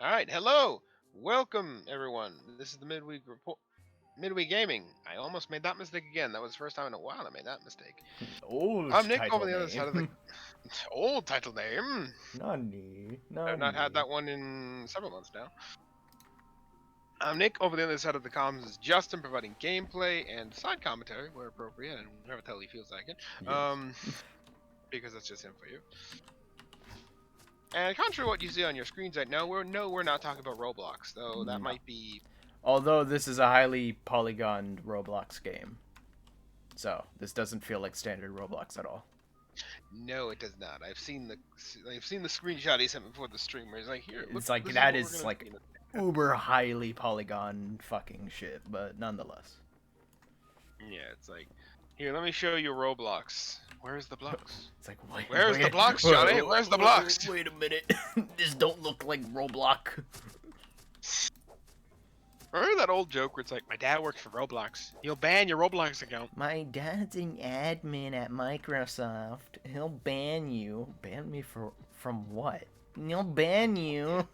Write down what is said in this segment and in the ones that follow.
All right, hello, welcome everyone. This is the midweek report, midweek gaming. I almost made that mistake again. That was the first time in a while I made that mistake. Old I'm Nick over title the other side of the name. old title name. Nani, I've not had nani. that one in several months now. I'm Nick over the other side of the comms is Justin providing gameplay and side commentary where appropriate and whenever the hell he feels like it. Yes. Because that's just him for you. And contrary to what you see on your screens right now, we're not talking about Roblox, though that No. might be. Although this is a highly polygoned Roblox game. So, this doesn't feel like standard Roblox at all. No, it does not. I've seen the screenshot he sent me before the stream where he's like, "Here, look, It's like, this is that what we're is gonna like see." uber highly polygon fucking shit, but nonetheless. Yeah, it's like, here, let me show you Roblox. Where's the blocks? It's like, wait, Where's the wait, blocks, Johnny? Where's the blocks? wait a minute. This don't look like Roblox. Remember that old joke where it's like, my dad works for Roblox. He'll ban your Roblox account. My dad's an admin at Microsoft. He'll ban you. Ban me from what? He'll ban you.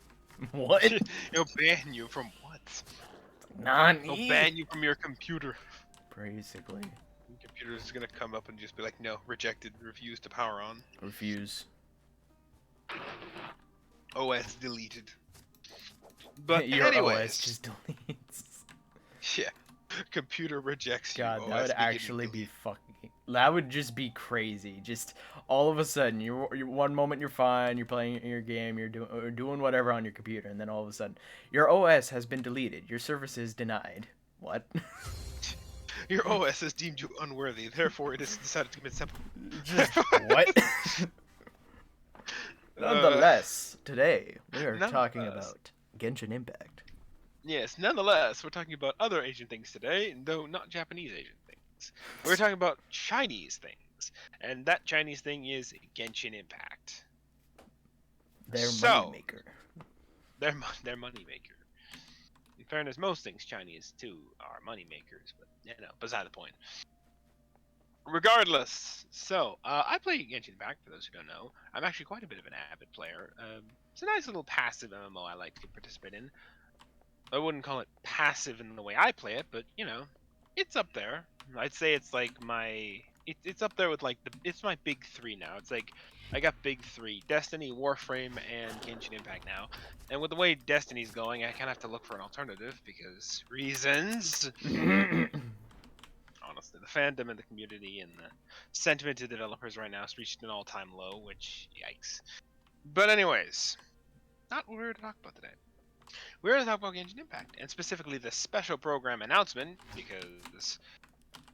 What? He'll ban you from what? Nani? He'll ban you from your computer. Basically. Your computer is gonna come up and just be like, no, rejected, refused to power on. Refuse. OS deleted. But Your anyways, OS just deletes. yeah, computer rejects you. God, that OS would beginning actually be delete. fucking. That would just be crazy. Just all of a sudden, you one moment you're fine, you're playing your game, you're doing whatever on your computer, and then all of a sudden, your OS has been deleted. Your services denied. What? Your OS has deemed you unworthy, therefore it has decided to commit seppuku. Just what? Nonetheless, today we are talking Nonetheless, about Genshin Impact. yes, nonetheless, we're talking about other Asian things today, though not Japanese Asian things. We're talking about Chinese things, and that Chinese thing is Genshin Impact. Their So, moneymaker. their moneymaker. In fairness, most things Chinese too are moneymakers, but beside the point. Regardless, so I play Genshin Impact. For those who don't know, I'm actually quite a bit of an avid player. It's a nice little passive MMO I like to participate in. I wouldn't call it passive in the way I play it, but it's up there. I'd say it's like it's up there with like it's my big three now. It's like I got big three: Destiny, Warframe, and Genshin Impact now. And with the way Destiny's going, I kind of have to look for an alternative because reasons. Honestly, the fandom and the community and the sentiment to developers right now has reached an all-time low, which yikes. But anyways, not what we're here to talk about today. We're going to talk about Genshin Impact, and specifically the special program announcement, because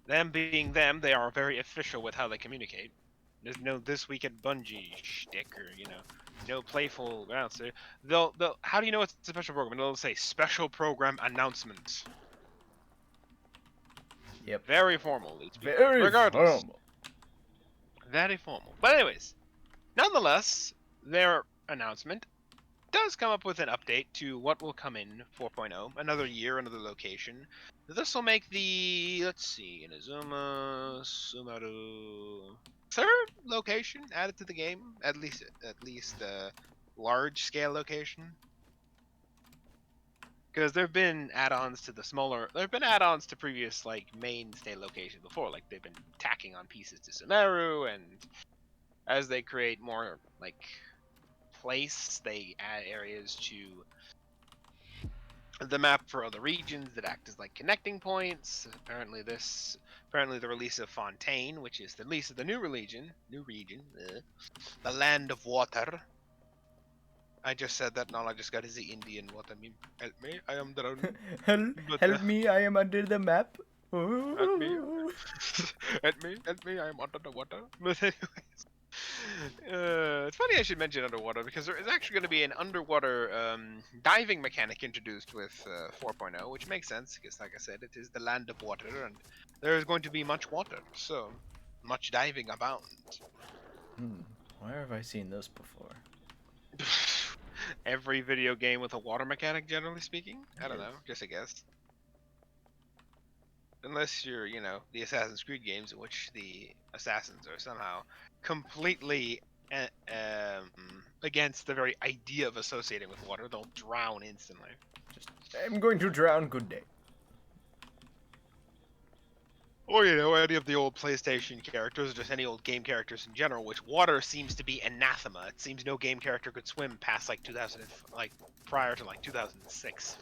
them being them, they are very official with how they communicate. There's no "this week at Bungie" shtick or no playful announcer. They'll how do you know it's a special program? They'll say special program announcement. Yep. Very formal, these people. Very Regardless, formal. very formal. But anyways, nonetheless, their announcement does come up with an update to what will come in 4.0. Another year, another location. This will make the, let's see, Inazuma, Sumaru, third location added to the game. At least a large scale location. Because there have been add-ons to the smaller. There have been add-ons to previous like mainstay locations before. Like they've been tacking on pieces to Sumeru, and as they create more like place, they add areas to the map for other regions that act as like connecting points. Apparently, the release of Fontaine, which is the release of the new region, the land of water. I just said that, and all I just got is the Indian what I mean. Help me, I am drowned. Help me, I am under the map. Help me. help me, I am under the water. But anyways, it's funny I should mention underwater because there is actually going to be an underwater diving mechanic introduced with 4.0, which makes sense because, like I said, it is the land of water, and there is going to be much water, so much diving abound. Where have I seen this before? Every video game with a water mechanic, generally speaking. I don't know, just a guess. Unless you're, the Assassin's Creed games in which the assassins are somehow completely against the very idea of associating with water, they'll drown instantly. Just, I'm going to drown. Good day. Or, any of the old PlayStation characters, or just any old game characters in general, which water seems to be anathema. It seems no game character could swim past like 2000, like prior to like 2006.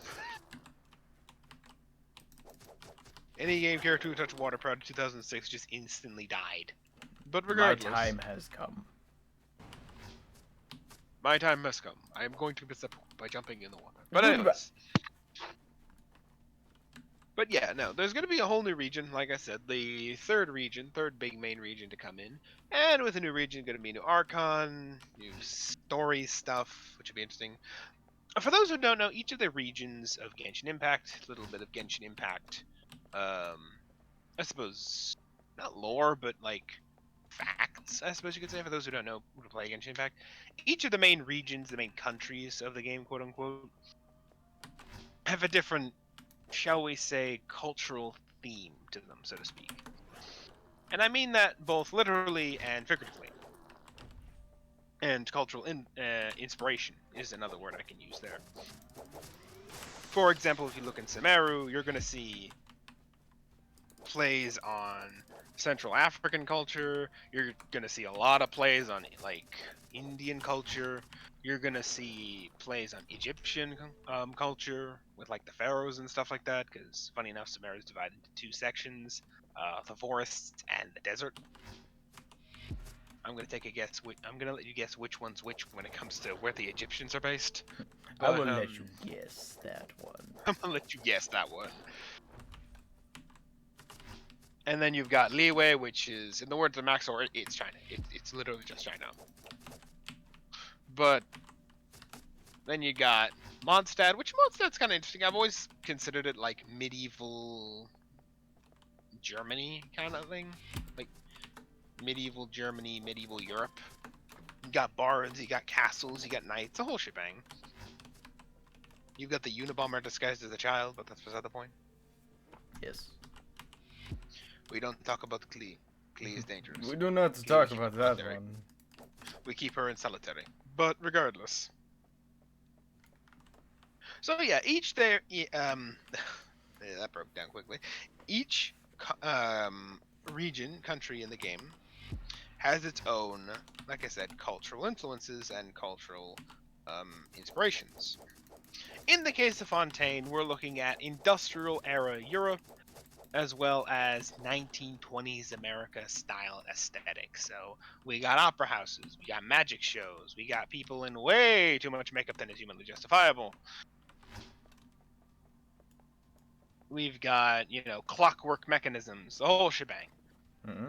Any game character who touched water prior to 2006 just instantly died. But regardless, My time has come. my time has come. I am going to miss the poop by jumping in the water. But anyways. But yeah, no, there's going to be a whole new region, like I said, the third big main region to come in. And with a new region, going to be new Archon, new story stuff, which would be interesting. For those who don't know, each of the regions of Genshin Impact, a little bit of Genshin Impact, I suppose, not lore, but like facts, I suppose you could say, for those who don't know who to play Genshin Impact. Each of the main regions, the main countries of the game, quote unquote, have a different, shall we say, cultural theme to them, so to speak. And I mean that both literally and figuratively. And cultural inspiration is another word I can use there. For example, if you look in Sumeru, you're going to see plays on Central African culture. You're going to see a lot of plays on like Indian culture. You're going to see plays on Egyptian culture with like the pharaohs and stuff like that, because funny enough, Sumeru is divided into two sections, the forests and the desert. I'm going to take a guess. I'm going to let you guess which one's which when it comes to where the Egyptians are based. I will let you guess that one. I'm going to let you guess that one. And then you've got Liyue, which is, in the words of Maxor, it's China. It's literally just China. But then you got Mondstadt, which Mondstadt's kind of interesting. I've always considered it like medieval Germany kind of thing. Like medieval Germany, medieval Europe. You got bards, you got castles, you got knights, a whole shebang. You've got the Unabomber disguised as a child, but that's beside the point. Yes. We don't talk about Klee. Klee is dangerous. We do not talk about that one. We keep her in solitary. But regardless. So yeah, each there, yeah, that broke down quickly. Each region, country in the game has its own, like I said, cultural influences and cultural inspirations. In the case of Fontaine, we're looking at industrial era Europe, as well as 1920s America style aesthetic. So we got opera houses, we got magic shows, we got people in way too much makeup than is humanly justifiable. We've got, clockwork mechanisms, the whole shebang. Mm-hmm.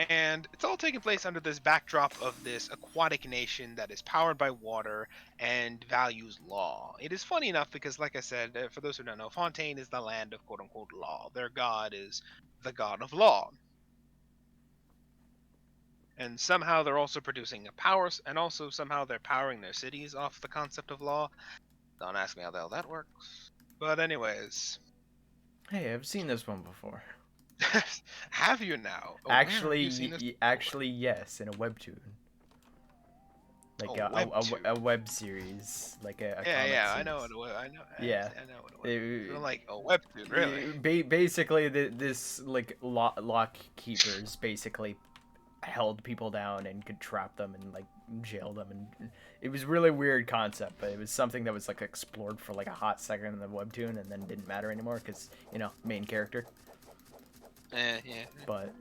And it's all taking place under this backdrop of this aquatic nation that is powered by water and values law. It is funny enough because, like I said, for those who don't know, Fontaine is the land of quote-unquote law. Their god is the god of law. And somehow they're also producing a power, and also somehow they're powering their cities off the concept of law. Don't ask me how the hell that works. But anyways. Hey, I've seen this one before. Have you now? Actually, yes, in a webtoon. Like a web series, like a comic series. I know what I know. Yeah, I know what it was. Like a webtoon, really. Basically, this like lock keepers basically held people down and could trap them and like jail them, and it was really weird concept, but it was something that was like explored for like a hot second in the webtoon and then didn't matter anymore because main character. Yeah. But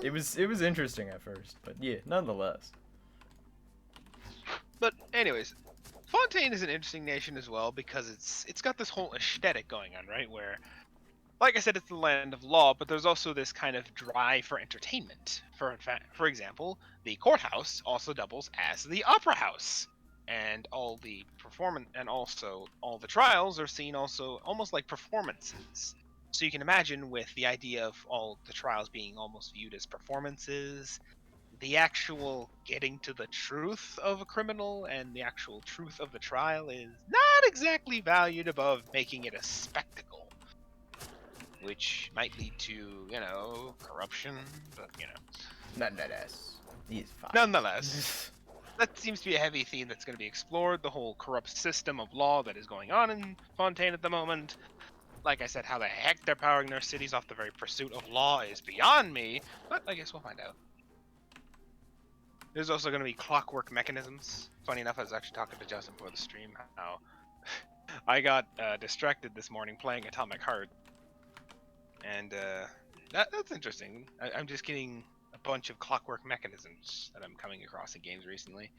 it was interesting at first, but yeah, nonetheless. But anyways, Fontaine is an interesting nation as well because it's got this whole aesthetic going on, right? Where, like I said, it's the land of law, but there's also this kind of drive for entertainment. For example, the courthouse also doubles as the opera house, and all the all the trials are seen also almost like performances. So you can imagine, with the idea of all the trials being almost viewed as performances, the actual getting to the truth of a criminal and the actual truth of the trial is not exactly valued above making it a spectacle, which might lead to, corruption, but, Nonetheless. He's fine. Nonetheless, that seems to be a heavy theme that's going to be explored. The whole corrupt system of law that is going on in Fontaine at the moment. Like I said, how the heck they're powering their cities off the very pursuit of law is beyond me, but I guess we'll find out. There's also going to be clockwork mechanisms. Funny enough, I was actually talking to Justin before the stream how I got distracted this morning playing Atomic Heart, and that's interesting. I'm just getting a bunch of clockwork mechanisms that I'm coming across in games recently.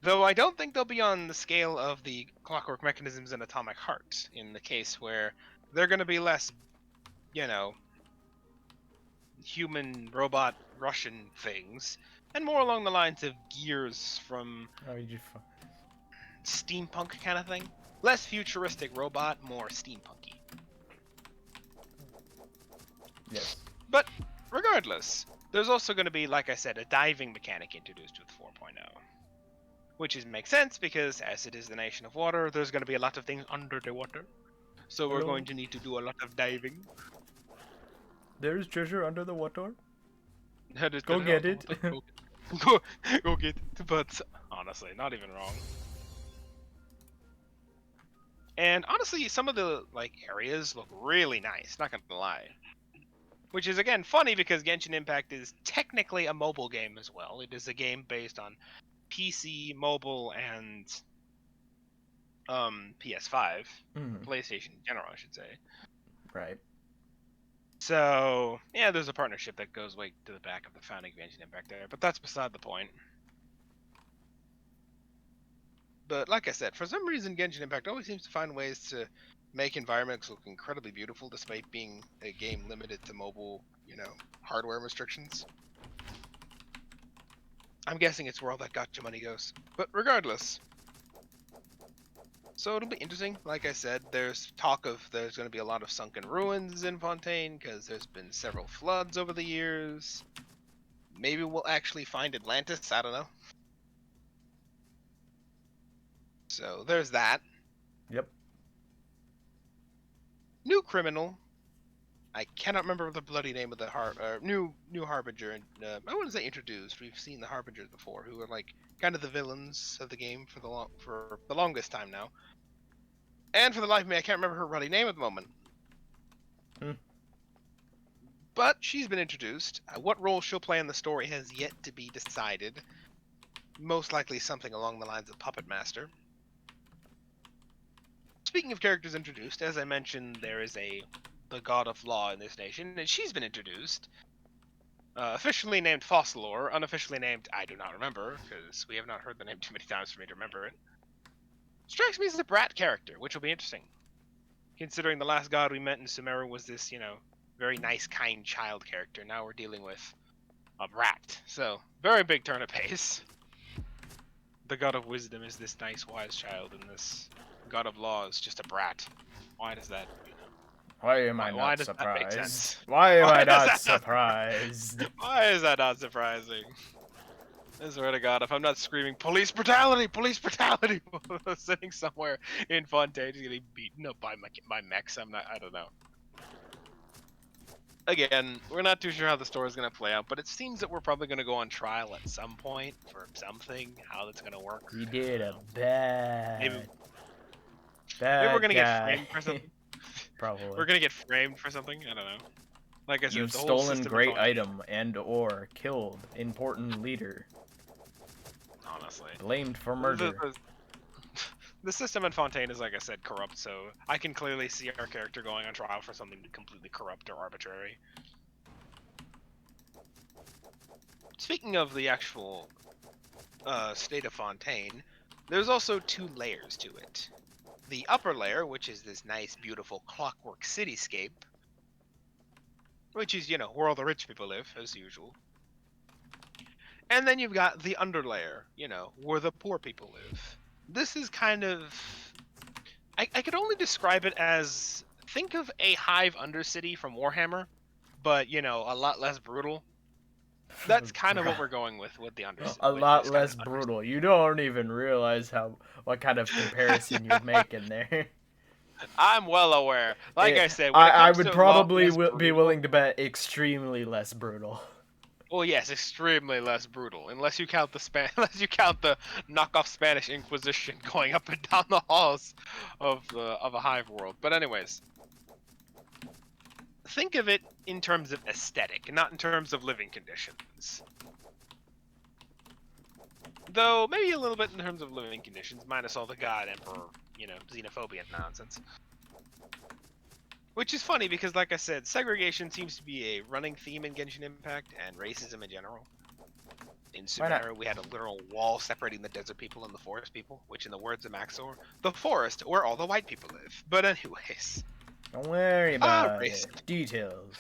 Though I don't think they'll be on the scale of the clockwork mechanisms in Atomic Heart, in the case where they're going to be less, you know, human robot Russian things, and more along the lines of Gears from Oh, you just. steampunk kind of thing. Less futuristic robot, more steampunky. Yes. But regardless, there's also going to be, like I said, a diving mechanic introduced with 4.0. Which makes sense because, as it is the nation of water, there's going to be a lot of things under the water. So we're going to need to do a lot of diving. There's treasure under the water. Go get it. Go get it. But honestly, not even wrong. And honestly, some of the areas look really nice. Not gonna lie. Which is again funny because Genshin Impact is technically a mobile game as well. It is a game based on PC, mobile, and PS5, PlayStation in general, I should say. Right. So yeah, there's a partnership that goes way to the back of the founding of Genshin Impact there, but that's beside the point. But like I said, for some reason, Genshin Impact always seems to find ways to make environments look incredibly beautiful, despite being a game limited to mobile, hardware restrictions. I'm guessing it's where all that gotcha money goes. But regardless. So it'll be interesting. Like I said, there's talk of there's going to be a lot of sunken ruins in Fontaine because there's been several floods over the years. Maybe we'll actually find Atlantis. I don't know. So there's that. Yep. New criminal. I cannot remember the bloody name of the new Harbinger. And I wouldn't say introduced. We've seen the Harbingers before, who are kind of the villains of the game for the longest time now. And for the life of me, I can't remember her bloody name at the moment. But she's been introduced. What role she'll play in the story has yet to be decided. Most likely something along the lines of Puppet Master. Speaking of characters introduced, as I mentioned, there is the God of Law in this nation, and she's been introduced. Officially named Fossilor, unofficially named I do not remember, because we have not heard the name too many times for me to remember it. Strikes me as a brat character, which will be interesting. Considering the last god we met in Sumeru was this, very nice, kind child character. Now we're dealing with a brat. So, very big turn of pace. The god of wisdom is this nice, wise child, and this god of law is just a brat. Why does that... Why am I not does surprised? That make sense? Why am I not surprised? Why is that not surprising? I swear to God, if I'm not screaming police brutality, sitting somewhere in Fontaine getting beaten up by mechs, I don't know. Again, we're not too sure how the story is going to play out, but it seems that we're probably going to go on trial at some point for something, how that's going to work. You did a bad Maybe we're going to get framed for something. Probably. We're going to get framed for something, I don't know. Like I said, You've the whole stolen system great item and or killed important leader. Honestly. Blamed for murder. The system in Fontaine is, like I said, corrupt, so I can clearly see our character going on trial for something completely corrupt or arbitrary. Speaking of the actual state of Fontaine, there's also two layers to it. The upper layer, which is this nice, beautiful clockwork cityscape, which is, where all the rich people live, as usual. And then you've got the underlayer, where the poor people live. This is kind of... I could only describe it as... Think of a Hive Undercity from Warhammer, but, a lot less brutal. That's kind of what we're going with the Undercity. A lot less brutal. You don't even realize what kind of comparison you're making there. I'm well aware. Like I said, I would probably be willing to bet extremely less brutal. Well, yes, extremely less brutal, unless you count the unless you count the knockoff Spanish Inquisition going up and down the halls of a hive world. But anyways, think of it in terms of aesthetic, not in terms of living conditions. Though maybe a little bit in terms of living conditions, minus all the god emperor, xenophobia nonsense. Which is funny because, like I said, segregation seems to be a running theme in Genshin Impact and racism in general. In Why not? Sumeru, we had a literal wall separating the desert people and the forest people, which, in the words of Maxor, the forest where all the white people live. But anyways, Don't worry about it. Details.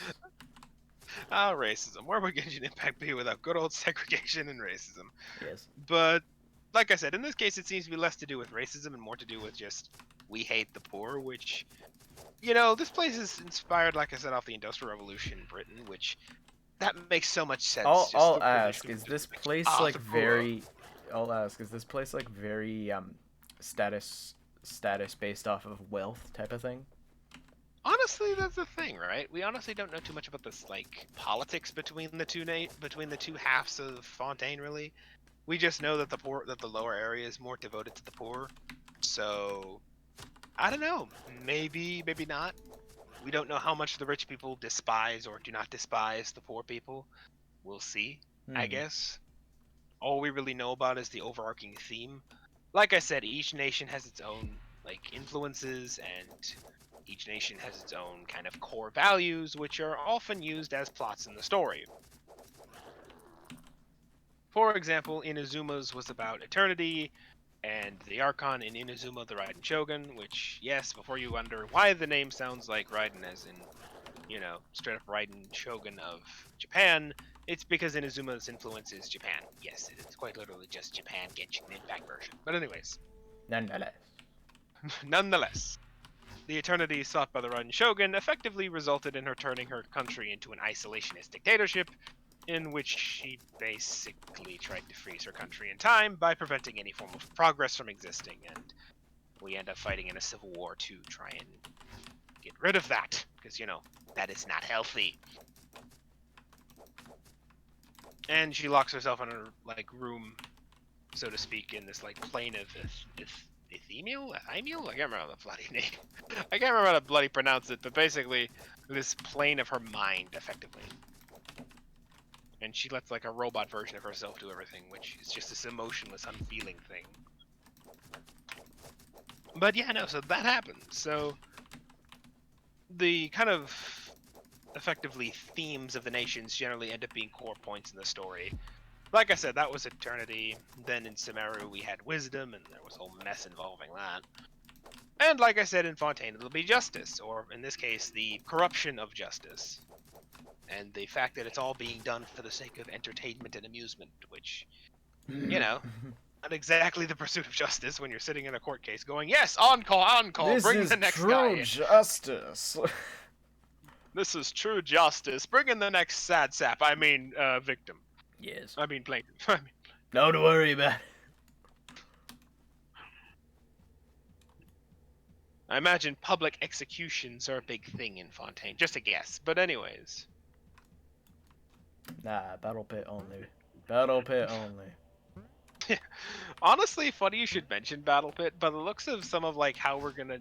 Racism. Where would Genshin Impact be without good old segregation and racism? Yes. But like I said, in this case, it seems to be less to do with racism and more to do with just we hate the poor, which, this place is inspired, like I said, off the Industrial Revolution in Britain, which that makes so much sense. Just I'll the ask, is this place like the poor. very I'll ask, is this place like very status based off of wealth type of thing? Honestly, that's the thing, right? We honestly don't know too much about this like politics between the two halves of Fontaine. Really, we just know that the lower area is more devoted to the poor. So I don't know. Maybe, maybe not. We don't know how much the rich people despise or do not despise the poor people. We'll see, I guess. All we really know about is the overarching theme. Like I said, each nation has its own like influences, and each nation has its own kind of core values, which are often used as plots in the story. For example, Inazuma's was about eternity, and the Archon in Inazuma, the Raiden Shogun, which, yes, before you wonder why the name sounds like Raiden as in, straight up Raiden Shogun of Japan, it's because Inazuma's influence is Japan. Yes, it's quite literally just Japan Genshin Impact version. But anyways, Nonetheless. nonetheless, the eternity sought by the Raiden Shogun effectively resulted in her turning her country into an isolationist dictatorship, in which she basically tried to freeze her country in time by preventing any form of progress from existing, and we end up fighting in a civil war to try and get rid of that, because, that is not healthy. And she locks herself in her, room, so to speak, in this, plane of Ethemiel? I can't remember the bloody name. I can't remember how to bloody pronounce it, but basically, this plane of her mind, effectively. And she lets a robot version of herself do everything, which is just this emotionless, unfeeling thing. But yeah, no, so that happens. So the kind of effectively themes of the nations generally end up being core points in the story. Like I said, that was eternity. Then in Sumeru we had wisdom, and there was a whole mess involving that. And like I said, in Fontaine it'll be justice, or in this case, the corruption of justice. And the fact that it's all being done for the sake of entertainment and amusement, which, not exactly the pursuit of justice when you're sitting in a court case going, yes, on call, This bring is the next true guy in. justice. This is true justice. Bring in the next sad sap. I mean, victim. Yes. I mean, plaintiff. Don't worry about it. I imagine public executions are a big thing in Fontaine. Just a guess. But anyways. Nah, battle pit only. Battle pit only. Honestly, funny you should mention Battle Pit, by the looks of some of how we're gonna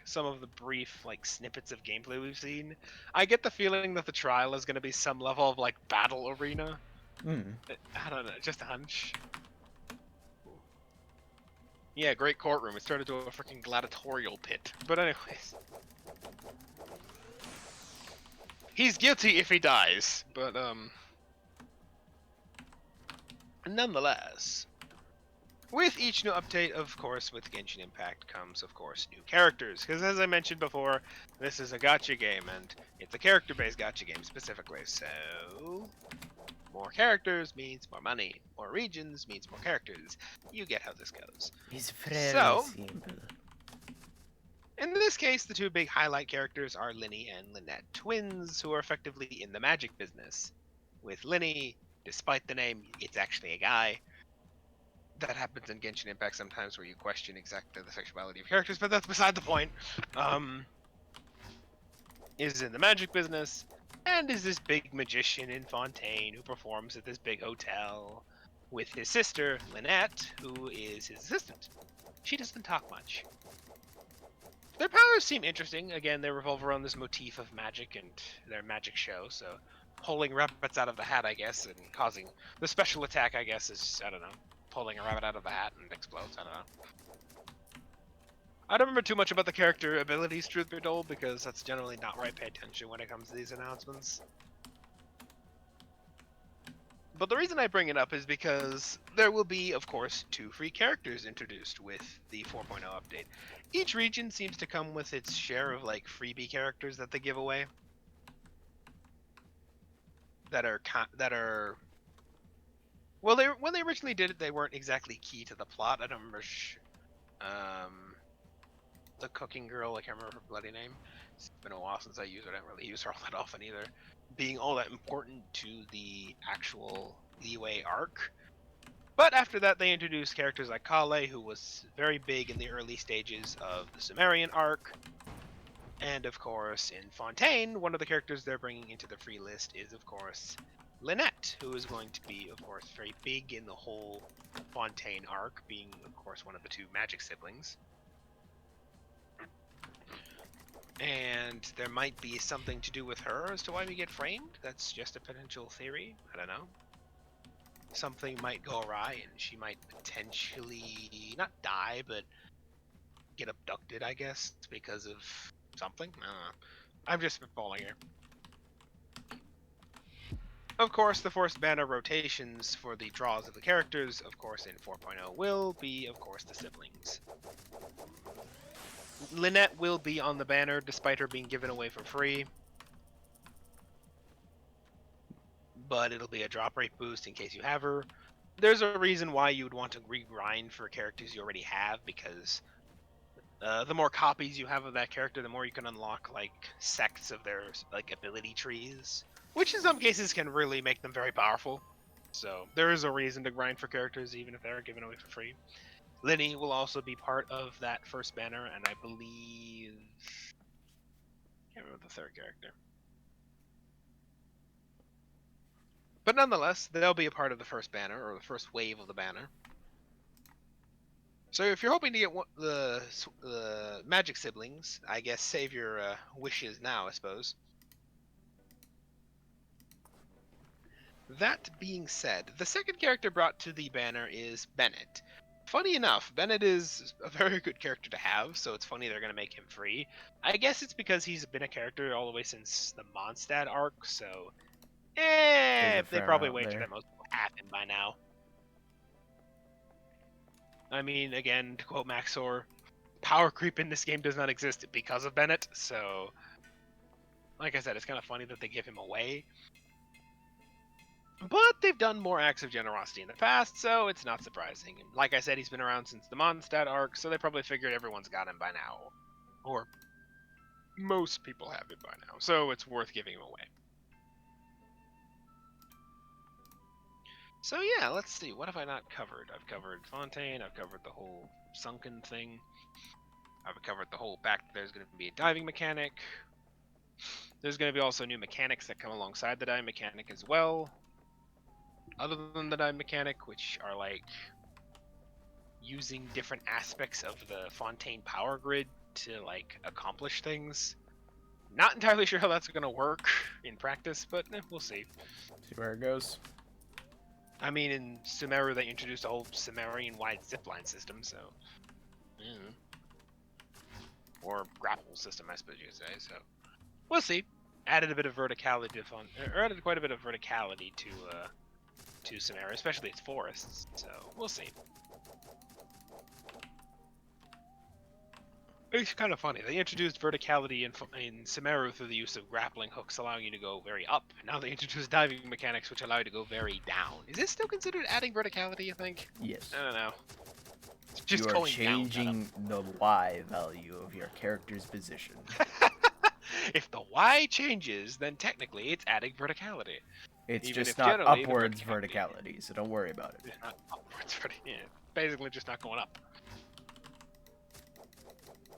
some of the brief snippets of gameplay we've seen, I get the feeling that the trial is gonna be some level of battle arena. I don't know, just a hunch. Yeah, great courtroom. It turned into a freaking gladiatorial pit. But anyways. He's guilty if he dies, but nonetheless. With each new update, of course, with Genshin Impact comes, of course, new characters. Because as I mentioned before, this is a gacha game, and it's a character-based gacha game specifically. So, more characters means more money. More regions means more characters. You get how this goes. It's very simple. In this case, the two big highlight characters are Linny and Lynette, twins who are effectively in the magic business. With Linny, despite the name, it's actually a guy. That happens in Genshin Impact sometimes, where you question exactly the sexuality of characters, but that's beside the point. Is in the magic business, and is this big magician in Fontaine who performs at this big hotel with his sister, Lynette, who is his assistant. She doesn't talk much. Their powers seem interesting. Again, they revolve around this motif of magic and their magic show, so pulling rabbits out of the hat, I guess, and causing the special attack, I guess, is, I don't know, pulling a rabbit out of the hat and it explodes. I don't know. I don't remember too much about the character abilities, truth be told, because that's generally not where I pay attention when it comes to these announcements. But the reason I bring it up is because there will be, of course, 2 free characters introduced with the 4.0 update. Each region seems to come with its share of like freebie characters that they give away. That are well, when they originally did it, they weren't exactly key to the plot. I don't remember the cooking girl. I can't remember her bloody name. It's been a while since I used her. I don't really use her all that often either. Being all that important to the actual Leeway arc. But after that, they introduced characters like Kale, who was very big in the early stages of the Sumerian arc. And of course, in Fontaine, one of the characters they're bringing into the free list is, of course, Lynette, who is going to be, of course, very big in the whole Fontaine arc, being, of course, one of the 2 magic siblings. And there might be something to do with her as to why we get framed. That's just a potential theory. I don't know. Something might go awry and she might potentially not die, but get abducted, I guess, because of something. I don't know. I'm just spitballing here. Of course, the forced banner rotations for the draws of the characters, of course, in 4.0 will be, of course, the siblings. Lynette will be on the banner despite her being given away for free. But it'll be a drop rate boost in case you have her. There's a reason why you would want to regrind for characters you already have, because the more copies you have of that character, the more you can unlock like sects of their like ability trees, which in some cases can really make them very powerful. So there is a reason to grind for characters even if they're given away for free. Linny will also be part of that first banner, and I believe I can't remember the 3rd character. But nonetheless, they'll be a part of the first banner, or the first wave of the banner. So if you're hoping to get the magic siblings, I guess save your wishes now, I suppose. That being said, the second character brought to the banner is Bennett. Funny enough, Bennett is a very good character to have, so it's funny they're going to make him free. I guess it's because he's been a character all the way since the Mondstadt arc, so There's a they fair probably amount wager there. that most people have him by now. I mean, again, to quote Maxor, power creep in this game does not exist because of Bennett, so like I said, it's kind of funny that they give him away. But they've done more acts of generosity in the past, so it's not surprising. And like I said, he's been around since the Mondstadt arc, so they probably figured everyone's got him by now. Or most people have him by now, so it's worth giving him away. So yeah, let's see, what have I not covered? I've covered Fontaine, I've covered the whole sunken thing. I've covered the whole fact that there's going to be a diving mechanic. There's going to be also new mechanics that come alongside the diving mechanic as well. Other than the dive mechanic, which are like using different aspects of the Fontaine power grid to like accomplish things. Not entirely sure how that's going to work in practice, but we'll see. See where it goes. I mean, in Sumeru, they introduced a whole Sumerian-wide zipline system, so... Yeah. Or grapple system, I suppose you could say, so... We'll see. Added a bit of verticality to or added quite a bit of verticality to Sumeru, especially its forests, so we'll see. It's kind of funny. They introduced verticality in Sumeru through the use of grappling hooks, allowing you to go very up. Now they introduced diving mechanics, which allow you to go very down. Is this still considered adding verticality, you think? Yes. I don't know. It's just You are going down, changing the Y value of your character's position. If the Y changes, then technically it's adding verticality. It's Even just if not generally the upwards verticality, so don't worry about it. It's not upwards, yeah, basically just not going up.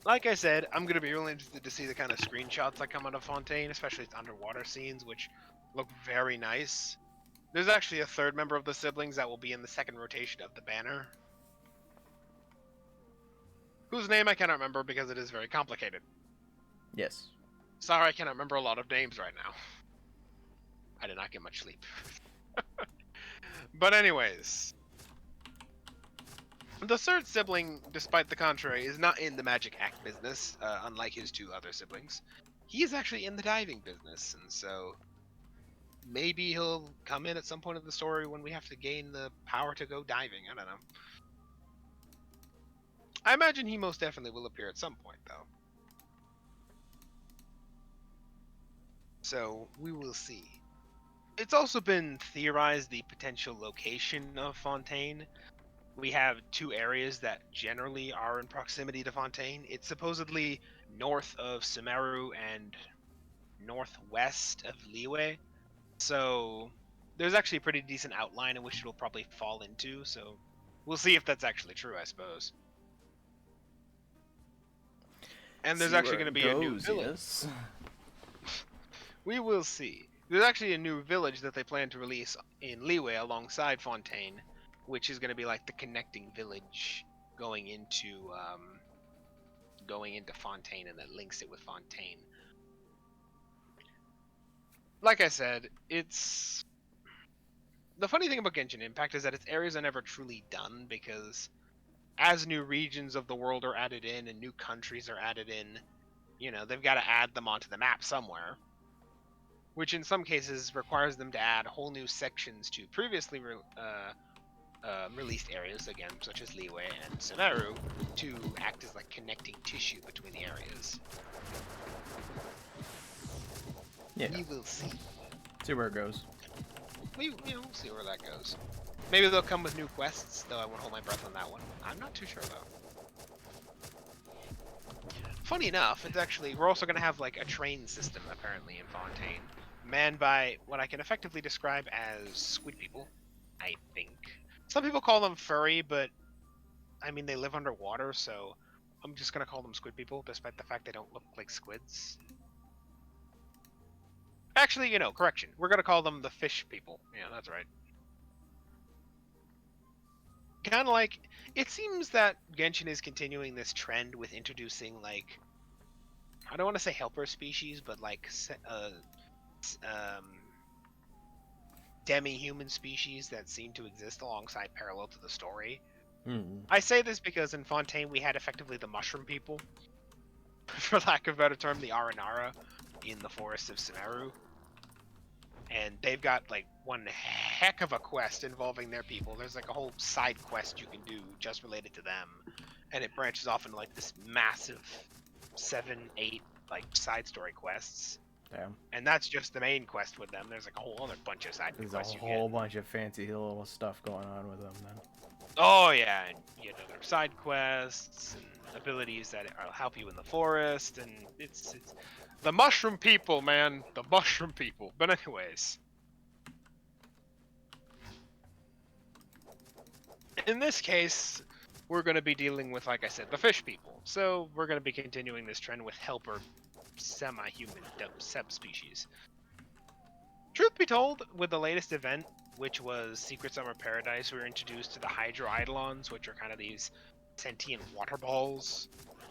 like I said, I'm gonna be really interested to see the kind of screenshots that come out of Fontaine, especially its underwater scenes, which look very nice. There's actually a third member of the siblings that will be in the second rotation of the banner, whose name I cannot remember because it is very complicated. Yes. Sorry, I cannot remember a lot of names right now. I did not get much sleep. But anyways, the third sibling, despite the contrary, is not in the magic act business, unlike his two other siblings. He is actually in the diving business, and so maybe he'll come in at some point of the story when we have to gain the power to go diving. I don't know. I imagine he most definitely will appear at some point, though. So we will see. It's also been theorized the potential location of Fontaine. We have two areas that generally are in proximity to Fontaine. It's supposedly north of Sumeru and northwest of Liyue. So there's actually a pretty decent outline in which it'll probably fall into. So we'll see if that's actually true, I suppose. And there's See actually where going to it be a new goes, village. yes. We will see. There's actually a new village that they plan to release in Liyue alongside Fontaine, which is going to be like the connecting village going into Fontaine, and that links it with Fontaine. Like I said, it's the funny thing about Genshin Impact is that its areas are never truly done, because as new regions of the world are added in and new countries are added in, they've got to add them onto the map somewhere, which in some cases requires them to add whole new sections to previously released areas, again, such as Liyue and Sumeru, to act as like connecting tissue between the areas. Yeah. We will see. See where it goes. We'll see where that goes. Maybe they'll come with new quests, though I won't hold my breath on that one. I'm not too sure, though. Funny enough, we're also going to have like a train system, apparently, in Fontaine, manned by what I can effectively describe as squid people, I think. Some people call them furry, but I mean, they live underwater, so I'm just going to call them squid people, despite the fact they don't look like squids. Actually, correction. We're going to call them the fish people. Yeah, that's right. Kind of like, it seems that Genshin is continuing this trend with introducing, like, I don't want to say helper species, but like demi-human species that seem to exist alongside parallel to the story. I say this because in Fontaine we had effectively the mushroom people, for lack of a better term, the Aranara, in the forests of Sumeru. And they've got like one heck of a quest involving their people. There's like a whole side quest you can do just related to them, and it branches off into like this massive 7-8 like side story quests. Damn. And that's just the main quest with them. There's like a whole other bunch of side quests. There's a whole bunch of fancy little stuff going on with them then. Oh yeah, and there are side quests and abilities that help you in the forest, and it's the mushroom people, man, the mushroom people. But anyways, in this case, we're going to be dealing with, like I said, the fish people. So we're going to be continuing this trend with helper semi-human subspecies. Truth be told, with the latest event, which was Secret Summer Paradise, we were introduced to the Hydro Eidolons, which are kind of these sentient water balls.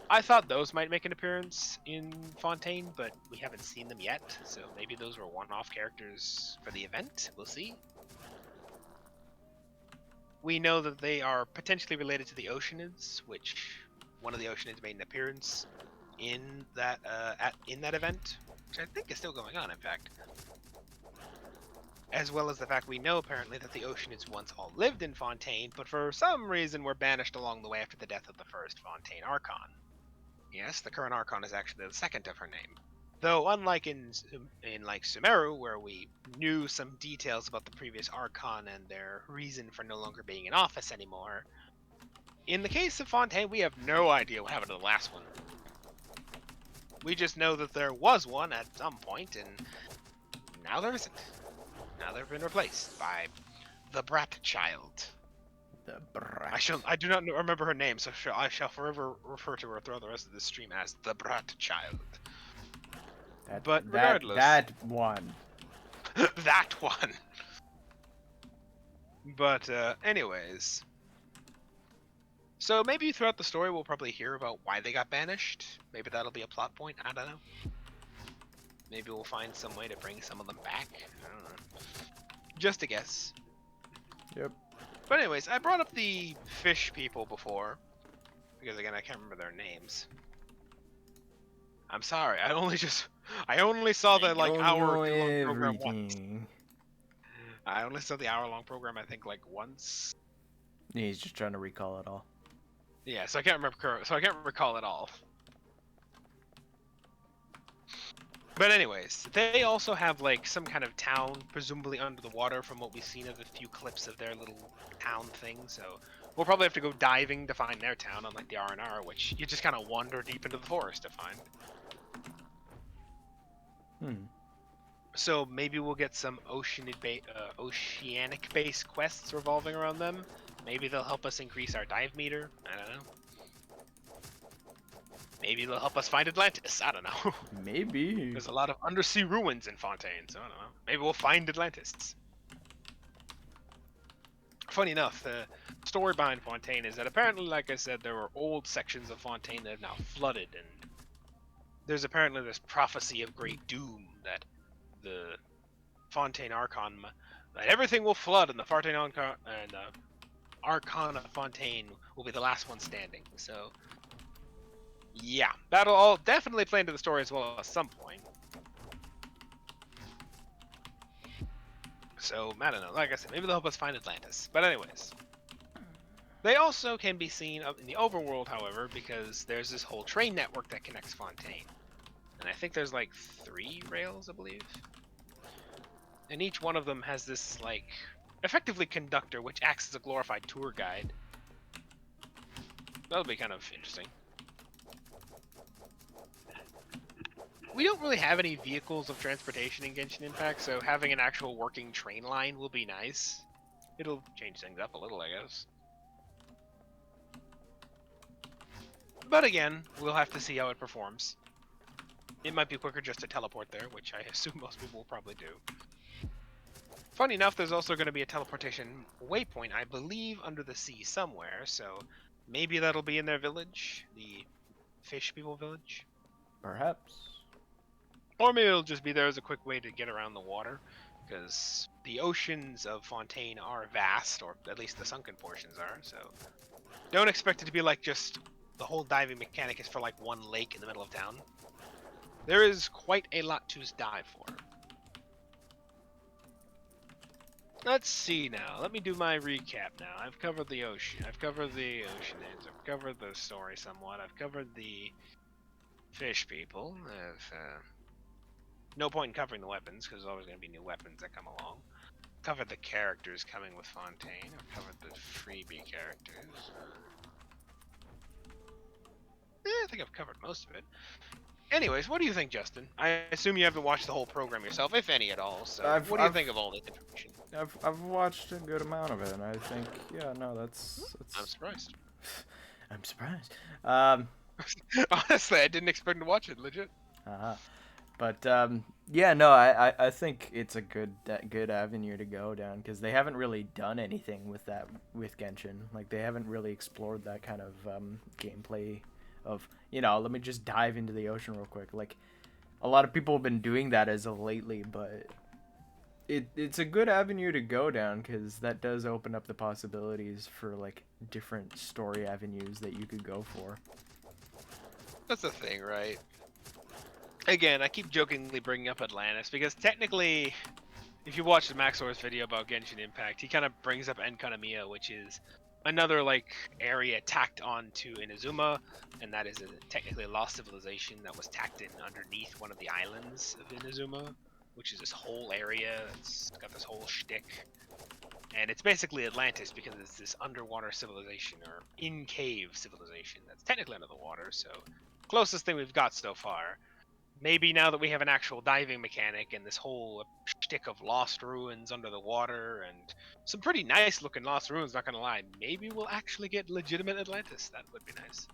I thought those might make an appearance in Fontaine, but we haven't seen them yet, so maybe those were one-off characters for the event. We'll see. We know that they are potentially related to the Oceanids, which one of the Oceanids made an appearance in that event, which I think is still going on, in fact. As well as the fact we know, apparently, that the Oceanids once all lived in Fontaine, but for some reason were banished along the way after the death of the first Fontaine Archon. Yes, the current Archon is actually the second of her name. Though, unlike in like Sumeru, where we knew some details about the previous Archon and their reason for no longer being in office anymore, in the case of Fontaine, we have no idea what happened to the last one. We just know that there was one at some point, and now there isn't. Now they've been replaced by the Brat Child. The brat. I do not remember her name, so I shall forever refer to her throughout the rest of this stream as the Brat Child. But regardless, That one. that one. But anyways, so maybe throughout the story we'll probably hear about why they got banished. Maybe that'll be a plot point. I don't know. Maybe we'll find some way to bring some of them back. I don't know. Just a guess. Yep. But anyways, I brought up the fish people before because again I can't remember their names. I'm sorry. I only saw the like hour-long program once. I only saw the hour-long program I think like once. He's just trying to recall it all. Yeah, so I can't remember. So I can't recall it all. But anyways, they also have like some kind of town, presumably under the water, from what we've seen of the few clips of their little town thing. So we'll probably have to go diving to find their town, unlike the R&R, which you just kind of wander deep into the forest to find. So maybe we'll get some oceanic-based quests revolving around them. Maybe they'll help us increase our dive meter. I don't know. Maybe they'll help us find Atlantis. I don't know. Maybe. There's a lot of undersea ruins in Fontaine, so I don't know. Maybe we'll find Atlantis. Funny enough, the story behind Fontaine is that apparently, like I said, there were old sections of Fontaine that have now flooded, and there's apparently this prophecy of great doom that the Fontaine Archon, that everything will flood, and the Fontaine Archon and Archon of Fontaine will be the last one standing. So, yeah, that'll all definitely play into the story as well at some point. So, I don't know. Like I said, maybe they'll help us find Atlantis. But anyways, they also can be seen up in the overworld, however, because there's this whole train network that connects Fontaine. And I think there's like 3 rails, I believe. And each one of them has this, like, effectively conductor, which acts as a glorified tour guide. That'll be kind of interesting. We don't really have any vehicles of transportation in Genshin Impact, so having an actual working train line will be nice. It'll change things up a little, I guess. But again, we'll have to see how it performs. It might be quicker just to teleport there, which I assume most people will probably do. Funny enough, there's also going to be a teleportation waypoint, I believe, under the sea somewhere, so maybe that'll be in their village, the fish people village. Perhaps. Or maybe it'll just be there as a quick way to get around the water, because the oceans of Fontaine are vast, or at least the sunken portions are, so don't expect it to be like just the whole diving mechanic is for like one lake in the middle of town. There is quite a lot to dive for. Let's see now. Let me do my recap now. I've covered the ocean. I've covered the oceanids. I've covered the story somewhat. I've covered the fish people. No point in covering the weapons, because there's always going to be new weapons that come along. Covered the characters coming with Fontaine. I've covered the freebie characters. I think I've covered most of it. Anyways, what do you think, Justin? I assume you haven't watched the whole program yourself, if any at all. So, what do you think of all this information? I've watched a good amount of it, and I think, yeah, no, that's... I'm surprised. I'm surprised. Honestly, I didn't expect to watch it, legit. But yeah, no, I think it's a good avenue to go down, because they haven't really done anything with that with Genshin. Like, they haven't really explored that kind of gameplay of, you know, let me just dive into the ocean real quick. Like, a lot of people have been doing that as of lately, but it's a good avenue to go down, because that does open up the possibilities for like different story avenues that you could go for. That's the thing, right? Again, I keep jokingly bringing up Atlantis because technically, if you watch the Maxor's video about Genshin Impact, he kind of brings up Enkanamiya, which is another like area tacked onto Inazuma, and that is technically a lost civilization that was tacked in underneath one of the islands of Inazuma, which is this whole area that's got this whole shtick. And it's basically Atlantis because it's this underwater civilization, or in-cave civilization, that's technically under the water, so closest thing we've got so far. maybe now that we have an actual diving mechanic and this whole shtick of lost ruins under the water and some pretty nice looking lost ruins, not gonna lie, maybe we'll actually get legitimate Atlantis. That would be nice.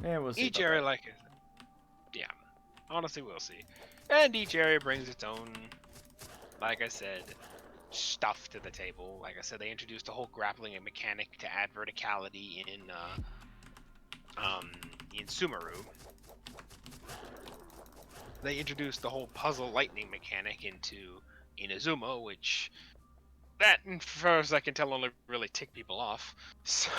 Yeah, we'll see. Each about area, that. like, yeah, honestly, we'll see. And each area brings its own, like I said, stuff to the table. Like I said, they introduced a whole grappling mechanic to add verticality in Sumeru. They introduced the whole puzzle lightning mechanic into Inazuma, which that, as far as I can tell, only really tick people off. So,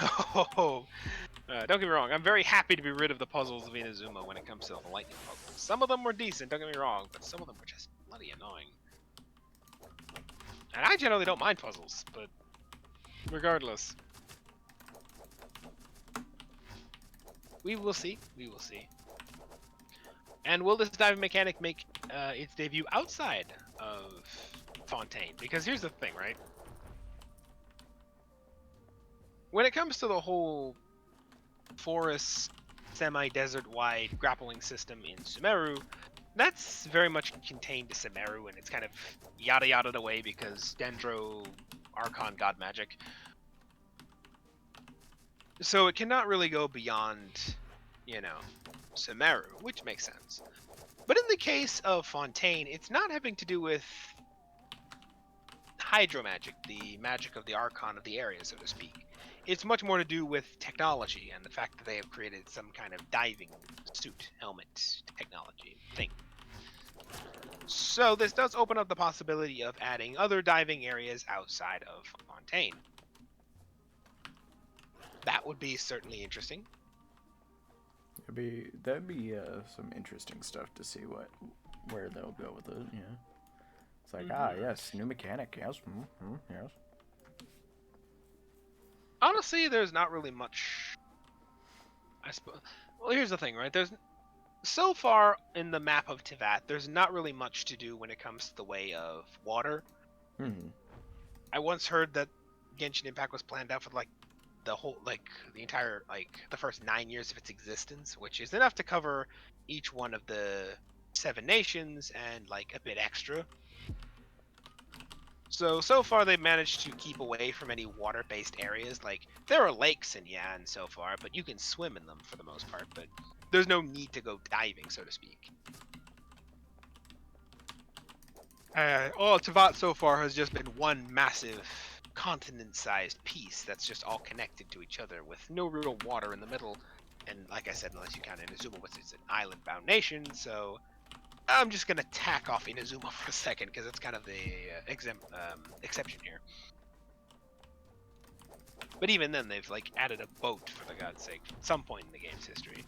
don't get me wrong, I'm very happy to be rid of the puzzles of Inazuma when it comes to the lightning puzzles. Some of them were decent, don't get me wrong, but some of them were just bloody annoying. And I generally don't mind puzzles, but regardless. We will see. We will see. And will this diving mechanic make its debut outside of Fontaine? Because here's the thing, right? When it comes to the whole forest, semi-desert wide grappling system in Sumeru, that's very much contained to Sumeru, and it's kind of yada yada away because Dendro, Archon, God Magic. So it cannot really go beyond, Sumeru, which makes sense. But in the case of Fontaine, it's not having to do with hydro magic, the magic of the Archon of the area, so to speak. It's much more to do with technology and the fact that they have created some kind of diving suit, helmet technology thing. So this does open up the possibility of adding other diving areas outside of Fontaine. That would be certainly interesting. That'd be some interesting stuff to see where they'll go with it. Yeah, it's like yes, new mechanic. Yes, yes. Honestly, there's not really much. I suppose. Well, here's the thing, right? There's so far in the map of Tivat, there's not really much to do when it comes to the way of water. I once heard that Genshin Impact was planned out for the first 9 years of its existence, which is enough to cover each one of the 7 nations and like a bit extra. So far they've managed to keep away from any water-based areas. Like, there are lakes in Yan so far, but you can swim in them for the most part, but there's no need to go diving, so to speak. All Tivat so far has just been one massive continent-sized piece that's just all connected to each other with no real water in the middle. And like I said, unless you count Inazuma, which is an island-bound nation, so I'm just gonna tack off Inazuma for a second because it's kind of the exception here. But even then, they've like added a boat, for the god's sake, at some point in the game's history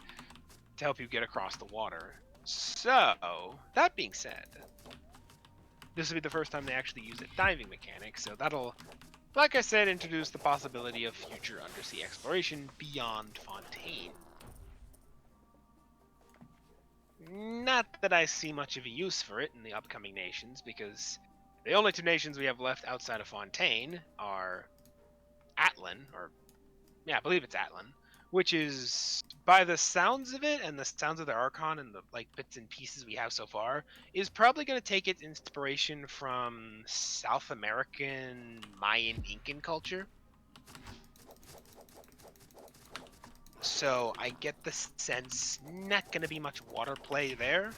to help you get across the water. So that being said, this will be the first time they actually use a diving mechanic, so that'll, like I said, introduce the possibility of future undersea exploration beyond Fontaine. Not that I see much of a use for it in the upcoming nations, because the only 2 nations we have left outside of Fontaine are Atlan, I believe it's Atlan, which is, by the sounds of it and the sounds of the Archon and the like bits and pieces we have so far, is probably going to take its inspiration from South American Mayan Incan culture. So I get the sense not going to be much water play there.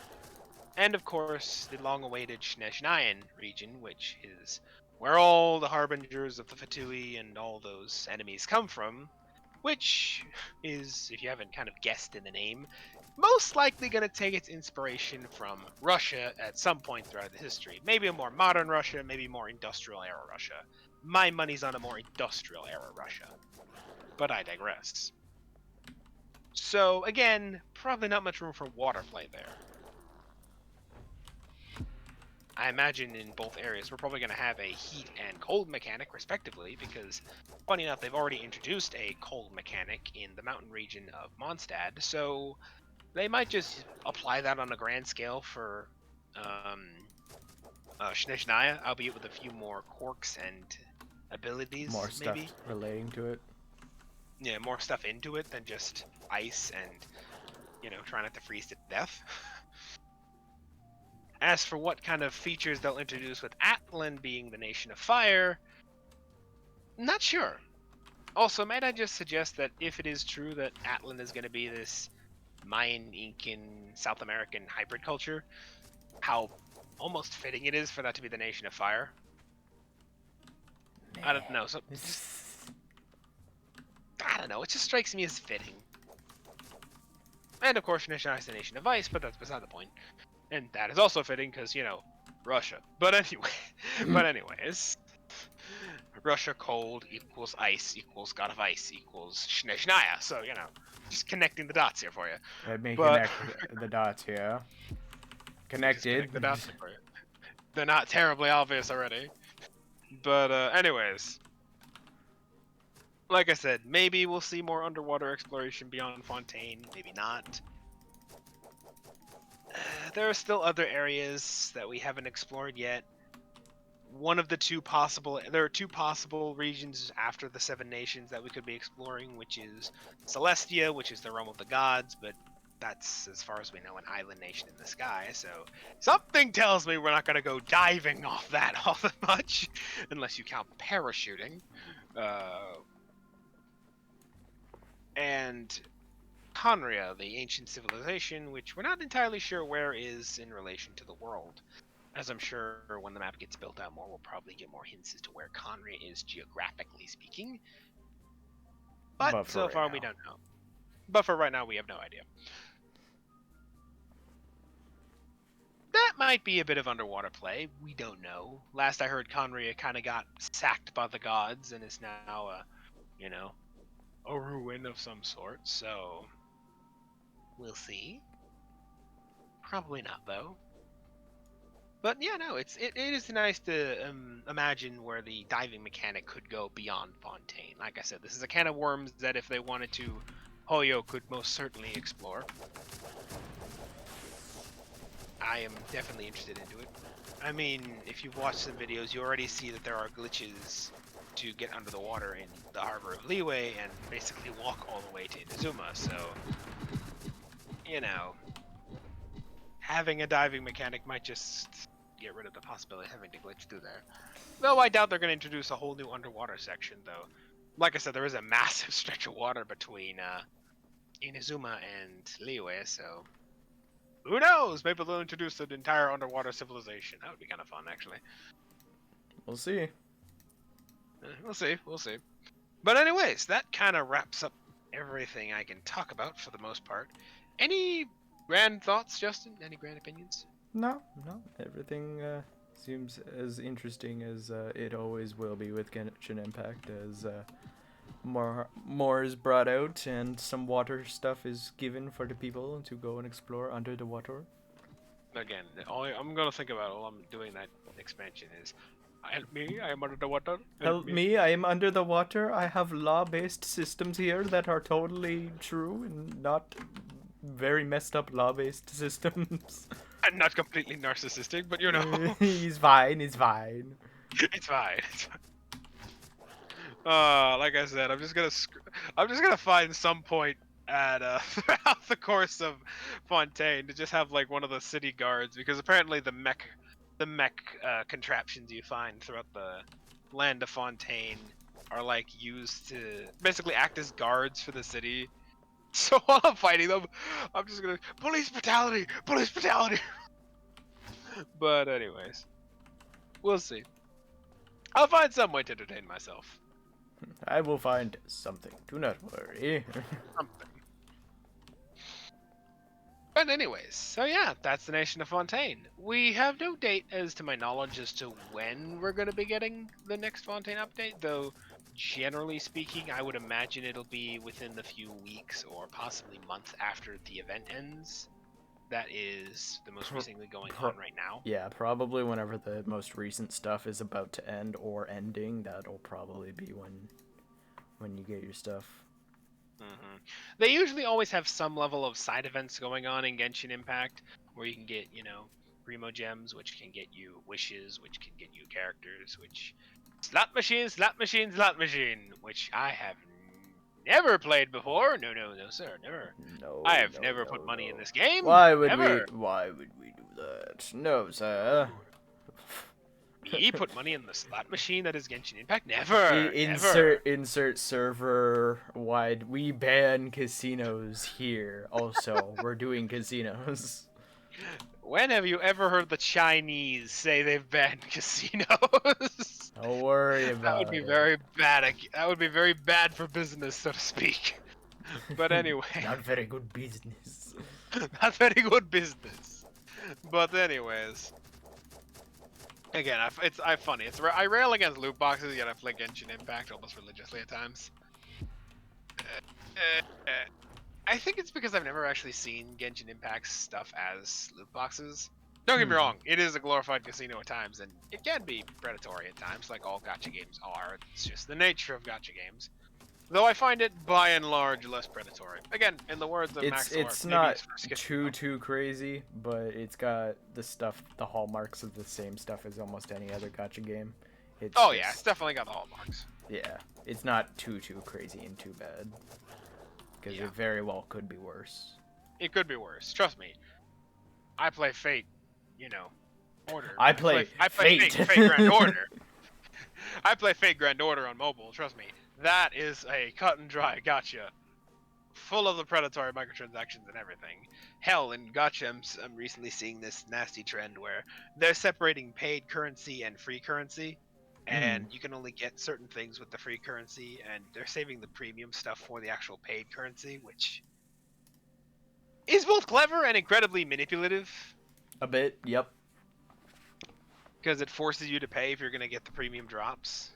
And of course, the long-awaited Shneshnayan region, which is where all the harbingers of the Fatui and all those enemies come from, which is, if you haven't kind of guessed in the name, most likely going to take its inspiration from Russia at some point throughout the history. Maybe a more modern Russia, maybe more industrial era Russia. My money's on a more industrial era Russia. But I digress. So again, probably not much room for water play there. I imagine in both areas we're probably going to have a heat and cold mechanic respectively, because funny enough they've already introduced a cold mechanic in the mountain region of Mondstadt, so they might just apply that on a grand scale for Shnezhnaya, albeit with a few more quirks and abilities. More stuff maybe relating to it. Yeah, more stuff into it than just ice and try not to freeze to death. As for what kind of features they'll introduce with Atlan being the nation of fire, not sure. Also, might I just suggest that if it is true that Atlan is going to be this Mayan, Incan, South American hybrid culture, how almost fitting it is for that to be the nation of fire. I don't know. So I don't know. It just strikes me as fitting. And of course, Nation is the nation of ice, but that's beside the point. And that is also fitting because Russia. But anyways, Russia cold equals ice equals god of ice equals Shnezhnaya. So just connecting the dots here for you. Let me But connect the dots here. just Connected. connect the dots here for you. They're not terribly obvious already. But anyways, like I said, maybe we'll see more underwater exploration beyond Fontaine. Maybe not. There are still other areas that we haven't explored yet. There are two possible regions after the Seven Nations that we could be exploring, which is Celestia, which is the realm of the gods, but that's, as far as we know, an island nation in the sky, so something tells me we're not going to go diving off that all that much, unless you count parachuting. And Conria, the ancient civilization, which we're not entirely sure where is in relation to the world. As I'm sure when the map gets built out more, we'll probably get more hints as to where Conria is geographically speaking. But so far we don't know. But for right now, we have no idea. That might be a bit of underwater play. We don't know. Last I heard, Conria kind of got sacked by the gods and is now a ruin of some sort. So we'll see. Probably not, though. But yeah, no, it is nice to imagine where the diving mechanic could go beyond Fontaine. Like I said, this is a can of worms that if they wanted to, Hoyo could most certainly explore. I am definitely interested into it. I mean, if you've watched some videos, you already see that there are glitches to get under the water in the harbor of Liyue and basically walk all the way to Inazuma, so, having a diving mechanic might just get rid of the possibility of having to glitch through there. Though I doubt they're going to introduce a whole new underwater section, though. Like I said, there is a massive stretch of water between Inazuma and Liyue, so who knows? Maybe they'll introduce an entire underwater civilization. That would be kind of fun, actually. We'll see. We'll see. But anyways, that kind of wraps up everything I can talk about for the most part. Any grand thoughts, Justin? Any grand opinions? No. Everything seems as interesting as it always will be with Genshin Impact, as more is brought out and some water stuff is given for the people to go and explore under the water. Again, all I'm gonna think about while I'm doing that expansion is, help me, I am under the water. Help me, I am under the water. I have law-based systems here that are totally true and not very messed up law-based systems. I'm not completely narcissistic, but He's fine. It's fine. Like I said, I'm just gonna find some point at throughout the course of Fontaine to just have like one of the city guards, because apparently the mech contraptions you find throughout the land of Fontaine are like used to basically act as guards for the city. So while I'm fighting them, I'm just gonna police brutality. But anyways, we'll see. I'll find some way to entertain myself. I will find something. Do not worry. Something. But anyways, so yeah, that's the Nation of Fontaine. We have no date, as to my knowledge, as to when we're going to be getting the next Fontaine update, though generally speaking, I would imagine it'll be within the few weeks or possibly months after the event ends. That is the most recently going on right now. Yeah, probably whenever the most recent stuff is about to end or ending, that'll probably be when you get your stuff. Mm-hmm. They usually always have some level of side events going on in Genshin Impact, where you can get, Primo Gems, which can get you wishes, which can get you characters, which slot machine, which I have never played before. No, sir, never. No, I have no, never no, put money in no. this game. Why would Ever. we do that? No, sir. Me put money in the slot machine that is Genshin Impact? Never, never. Insert server wide. We ban casinos here. Also, we're doing casinos. When have you ever heard the Chinese say they've banned casinos? Don't worry That would about be it. very bad. That would be very bad for business, so to speak. But anyway, Not very good business. not very good business. But anyways, again, I funny. I rail against loot boxes, yet I play Genshin Impact almost religiously at times. I think it's because I've never actually seen Genshin Impact stuff as loot boxes. Don't get me wrong, it is a glorified casino at times, and it can be predatory at times, like all gacha games are. It's just the nature of gacha games. Though I find it, by and large, less predatory. Again, in the words of Max Orr, It's maybe not it's for Skip- too crazy, but it's got the hallmarks of the same stuff as almost any other gacha game. It's Oh yeah, just- it's definitely got the hallmarks. yeah. It's not too crazy and too bad, because Yeah. it very well could be worse. It could be worse. Trust me. I play Fate, Order. I play Fate. Fate Grand Order. I play Fate Grand Order on mobile. Trust me, that is a cut and dry gotcha, full of the predatory microtransactions and everything. Hell, in gotcha, I'm recently seeing this nasty trend where they're separating paid currency and free currency, and you can only get certain things with the free currency, and they're saving the premium stuff for the actual paid currency, which is both clever and incredibly manipulative. A bit, yep. Because it forces you to pay if you're going to get the premium drops,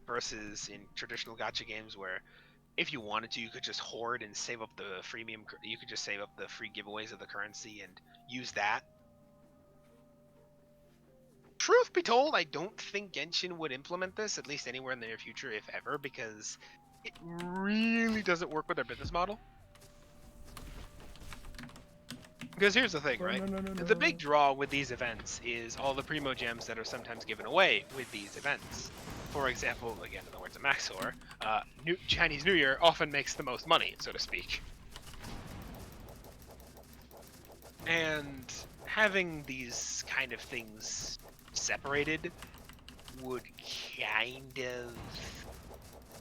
versus in traditional gacha games where if you wanted to, you could just hoard and save up the freemium. You could just save up the free giveaways of the currency and use that. Truth be told, I don't think Genshin would implement this, at least anywhere in the near future, if ever, because it really doesn't work with their business model. Because here's the thing, right? The big draw with these events is all the primo gems that are sometimes given away with these events. For example, again, in the words of Maxor, Chinese New Year often makes the most money, so to speak. And having these kind of things separated would kind of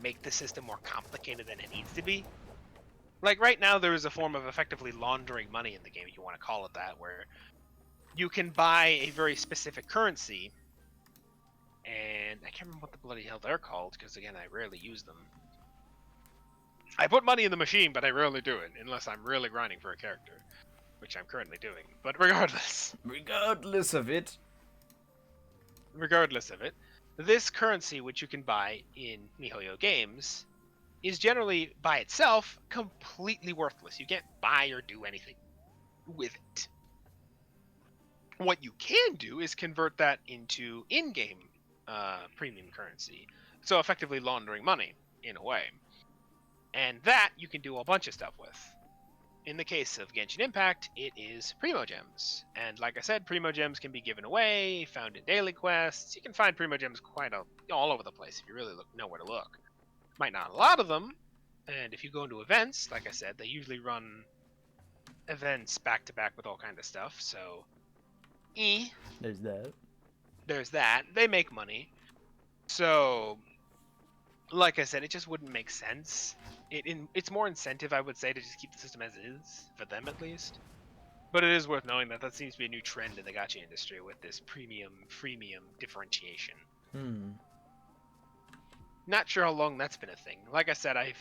make the system more complicated than it needs to be. Like right now, there is a form of effectively laundering money in the game, if you want to call it that, where you can buy a very specific currency, and I can't remember what the bloody hell they're called, because again, I rarely use them. I put money in the machine, but I rarely do it, unless I'm really grinding for a character, which I'm currently doing. But regardless of it, this currency, which you can buy in MiHoYo games, is generally by itself completely worthless. You can't buy or do anything with it. What you can do is convert that into in-game premium currency, so effectively laundering money in a way. And that you can do a bunch of stuff with. In the case of Genshin Impact, it is Primo Gems. And like I said, Primo Gems can be given away, found in daily quests. You can find Primo Gems all over the place if you really know where to look. Might not a lot of them, and if you go into events, like I said, they usually run events back to back with all kind of stuff, so there's that. They make money. So like I said, it just wouldn't make sense. It's more incentive, I would say, to just keep the system as is, for them at least. But it is worth knowing that seems to be a new trend in the gacha industry with this premium, freemium differentiation. Not sure how long that's been a thing. Like I said, I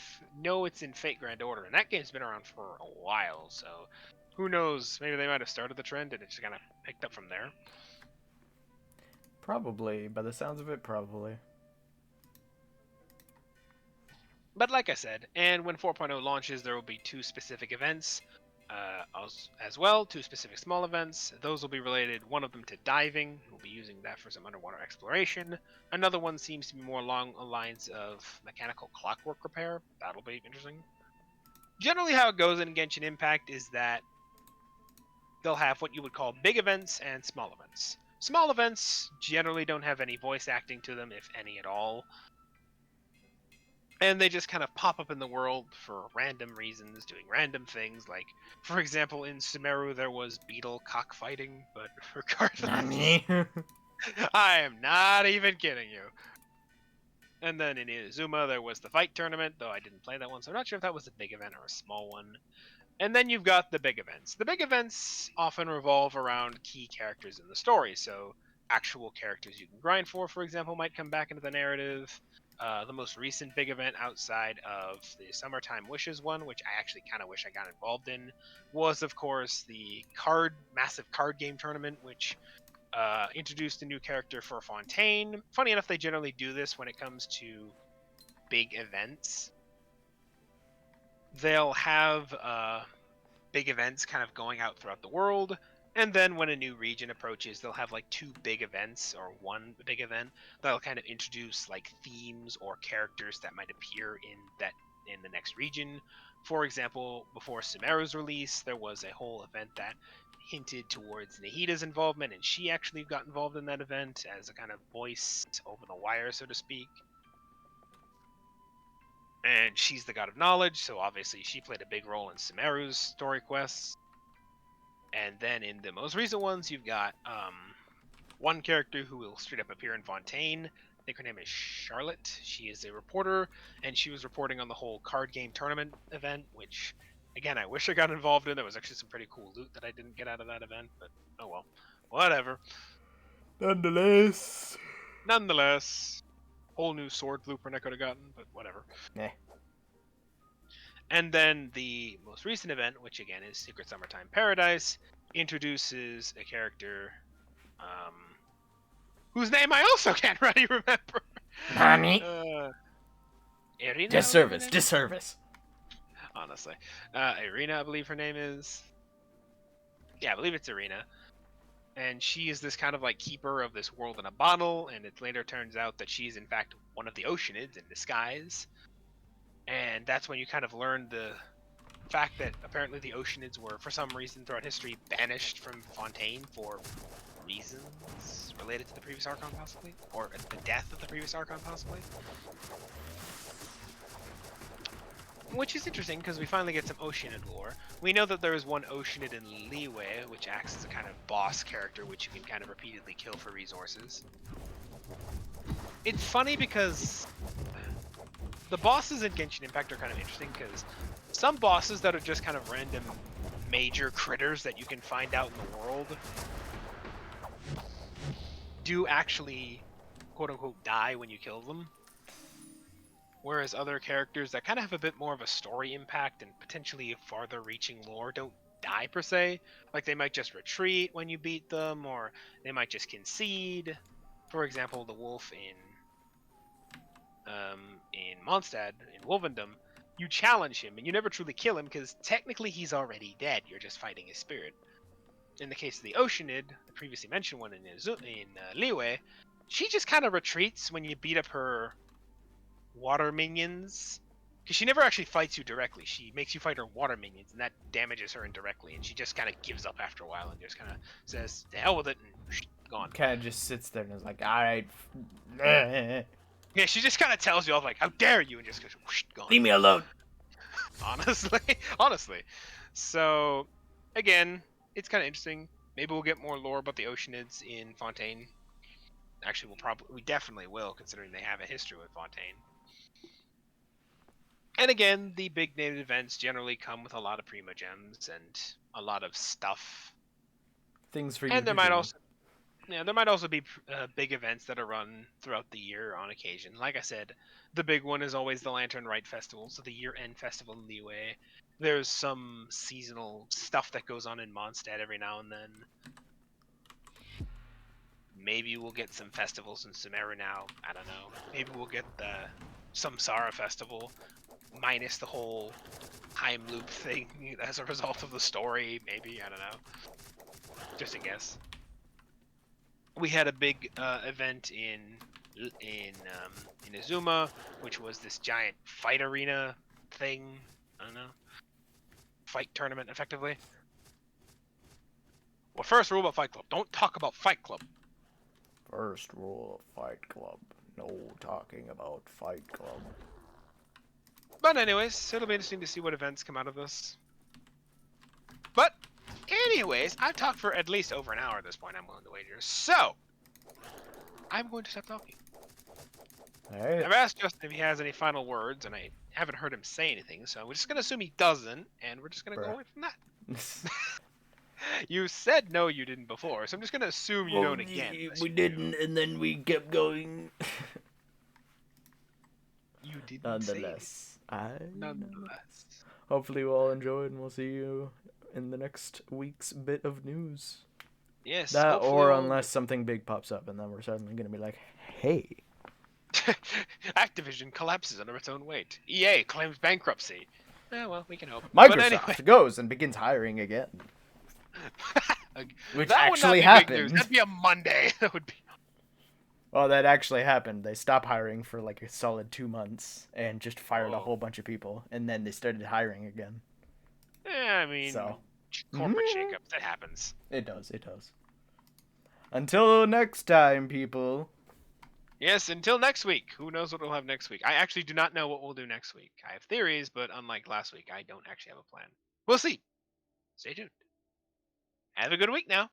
know it's in Fate Grand Order, and that game's been around for a while, so who knows? Maybe they might have started the trend and it just kind of picked up from there. Probably, by the sounds of it, probably. But like I said, and when 4.0 launches, there will be 2 specific events as well, 2 specific small events. Those will be related, one of them to diving. We'll be using that for some underwater exploration. Another one seems to be more along the lines of mechanical clockwork repair. That'll be interesting. Generally how it goes in Genshin Impact is that they'll have what you would call big events and small events. Small events generally don't have any voice acting to them, if any at all. and they just kind of pop up in the world for random reasons, doing random things. Like, for example, in Sumeru there was beetle cockfighting, but regardless, Nani? I am not even kidding you. And then in Inazuma there was the fight tournament, though I didn't play that one, so I'm not sure if that was a big event or a small one. And then you've got the big events. The big events often revolve around key characters in the story. So actual characters you can grind for example, might come back into the narrative. The most recent big event outside of the Summertime Wishes one, which I actually kind of wish I got involved in, was of course the massive card game tournament, which introduced a new character for Fontaine. Funny enough, they generally do this when it comes to big events. They'll have big events kind of going out throughout the world. And then when a new region approaches, they'll have like two big events or one big event that'll kind of introduce like themes or characters that might appear in the next region. For example, before Sumeru's release, there was a whole event that hinted towards Nahida's involvement, and she actually got involved in that event as a kind of voice over the wire, so to speak. And she's the god of knowledge, so obviously she played a big role in Sumeru's story quests. And then in the most recent ones, you've got one character who will straight up appear in Fontaine. I think her name is Charlotte. She is a reporter, and she was reporting on the whole card game tournament event, which, again, I wish I got involved in. There was actually some pretty cool loot that I didn't get out of that event, but oh well. Whatever. Nonetheless. Nonetheless, whole new sword blueprint I could have gotten, but whatever. Nah. And then the most recent event, which again is Secret Summertime Paradise, introduces a character whose name I also can't really remember. Nani? Irina. Disservice. Disservice. Honestly, Irina, I believe her name is. Yeah, I believe it's Irina. And she is this kind of like keeper of this world in a bottle, and it later turns out that she's in fact one of the Oceanids in disguise. And that's when you kind of learn the fact that apparently the Oceanids were, for some reason throughout history, banished from Fontaine for reasons related to the previous Archon, possibly? Or the death of the previous Archon, possibly? Which is interesting, because we finally get some Oceanid lore. We know that there is one Oceanid in Liyue, which acts as a kind of boss character, which you can kind of repeatedly kill for resources. It's funny because the bosses in Genshin Impact are kind of interesting, because some bosses that are just kind of random major critters that you can find out in the world do actually, quote-unquote, die when you kill them. Whereas other characters that kind of have a bit more of a story impact and potentially a farther-reaching lore don't die, per se. Like, they might just retreat when you beat them, or they might just concede. For example, the wolf in Mondstadt, in Wolvendom, you challenge him, and you never truly kill him, because technically he's already dead, you're just fighting his spirit. In the case of the Oceanid, the previously mentioned one in Liyue, she just kind of retreats when you beat up her water minions. Because she never actually fights you directly. She makes you fight her water minions, and that damages her indirectly, and she just kind of gives up after a while and just kind of says, "To hell with it," and gone. Kind of just sits there and is like, alright. Yeah, she just kind of tells you all, like, "How dare you," and just goes, whoosh, gone. Leave me alone. Honestly. So, again, it's kind of interesting. Maybe we'll get more lore about the Oceanids in Fontaine. Actually, we definitely will, considering they have a history with Fontaine. And again, the big named events generally come with a lot of primo gems and a lot of stuff. Things for you And to do. there might also be big events that are run throughout the year on occasion. Like I said, the big one is always the Lantern Rite Festival, so the year-end festival in Liyue. There's some seasonal stuff that goes on in Mondstadt every now and then. Maybe we'll get some festivals in Sumeru now. I don't know. Maybe we'll get the Samsara Festival, minus the whole time loop thing as a result of the story. Maybe, I don't know. Just a guess. We had a big event in Inazuma, which was this giant fight arena thing. I don't know. Fight tournament, effectively. Well, first rule about Fight Club: don't talk about Fight Club. First rule of Fight Club. No talking about Fight Club. But anyways, it'll be interesting to see what events come out of this. But anyways, I've talked for at least over an hour at this point, I'm willing to wager. So, I'm going to stop talking. All right. I've asked Justin if he has any final words, and I haven't heard him say anything, so we're just going to assume he doesn't, and we're just going to go Bruh. away from that. You said no, you didn't before, so I'm just going to assume you don't again. unless We you do. didn't, and then we kept going. You didn't Nonetheless, say nonetheless. hopefully you all enjoyed, and we'll see you in the next week's bit of news. Yes, That, hopefully or we'll- unless something big pops up, and then we're suddenly gonna be like, hey. Activision collapses under its own weight. EA claims bankruptcy. Well, we can hope. Microsoft But anyway. goes and begins hiring again. Which That actually would not be big news. happened. That'd be a Monday. That would be. Well, that actually happened. They stopped hiring for like a solid 2 months and just fired a Oh. whole bunch of people, and then they started hiring again. I mean, So. corporate Mhm. shakeups. That happens. It does. Until next time, people. Yes, until next week. Who knows what we'll have next week? I actually do not know what we'll do next week. I have theories, but unlike last week, I don't actually have a plan. We'll see. Stay tuned. Have a good week now.